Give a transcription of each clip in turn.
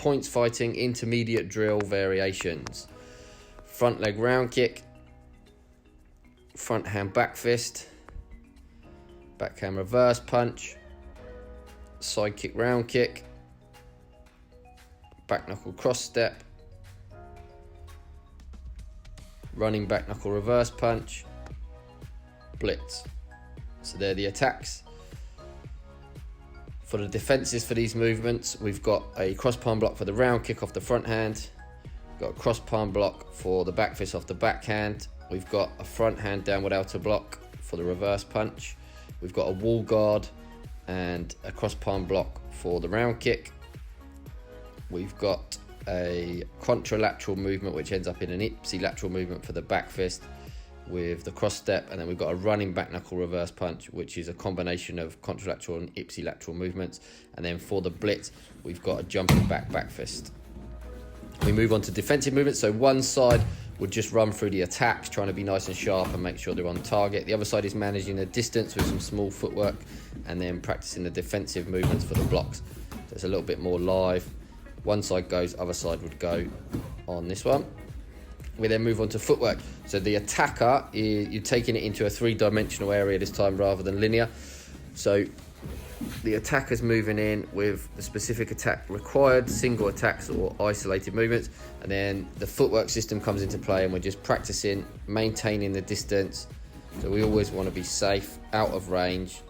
points fighting, intermediate drill variations. Front leg round kick, front hand back fist, backhand reverse punch, side kick round kick, back knuckle cross step, running back knuckle reverse punch, blitz. So they're the attacks. For the defenses for these movements, we've got a cross palm block for the round kick off the front hand. We've got a cross palm block for the back fist off the backhand. We've got a front hand downward outer block for the reverse punch. We've got a wall guard and a cross palm block for the round kick. We've got a contralateral movement which ends up in an ipsilateral movement for the back fist with the cross step, and then we've got a running back knuckle reverse punch, which is a combination of contralateral and ipsilateral movements. And then for the blitz, we've got a jumping back fist. We move on to defensive movements. So one side would just run through the attacks, trying to be nice and sharp and make sure they're on target. The other side is managing the distance with some small footwork, and then practicing the defensive movements for the blocks. So it's a little bit more live. One side goes, other side would go on this one. We then move on to footwork. So the attacker, you're taking it into a three-dimensional area this time rather than linear. So the attacker's moving in with the specific attack required, single attacks or isolated movements. And then the footwork system comes into play, and we're just practicing maintaining the distance. So we always want to be safe, out of range,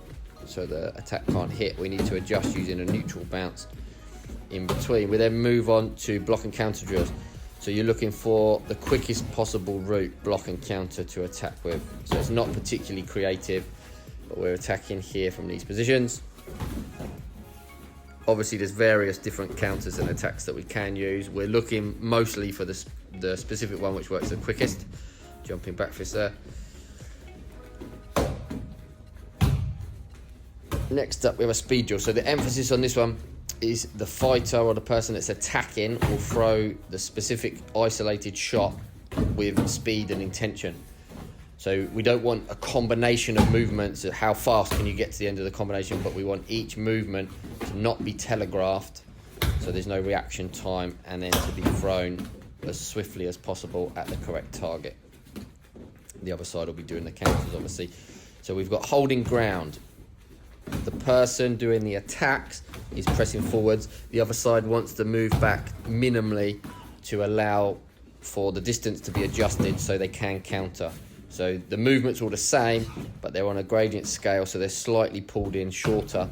so the attack can't hit. We need to adjust using a neutral bounce in between. We then move on to block and counter drills. So you're looking for the quickest possible route, block and counter, to attack with. So it's not particularly creative, but we're attacking here from these positions. Obviously there's various different counters and attacks that we can use. We're looking mostly for the specific one which works the quickest. Jumping back fist there. Next up we have a speed drill. So the emphasis on this one is the fighter or the person that's attacking will throw the specific isolated shot with speed and intention. So we don't want a combination of movements, how fast can you get to the end of the combination, but we want each movement to not be telegraphed, so there's no reaction time, and then to be thrown as swiftly as possible at the correct target. The other side will be doing the counters, obviously. So we've got holding ground. The person doing the attacks is pressing forwards. The other side wants to move back minimally to allow for the distance to be adjusted so they can counter. So the movement's all the same, but they're on a gradient scale, so they're slightly pulled in shorter,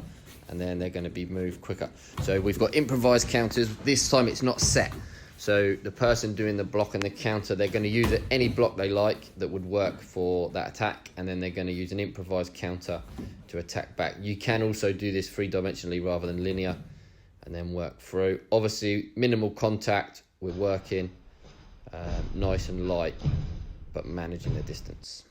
and then they're going to be moved quicker. So we've got improvised counters. This time it's not set. So the person doing the block and the counter, they're going to use any block they like that would work for that attack, and then they're going to use an improvised counter to attack back. You can also do this three-dimensionally rather than linear, and then work through. Obviously, minimal contact, we're working nice and light, but managing the distance.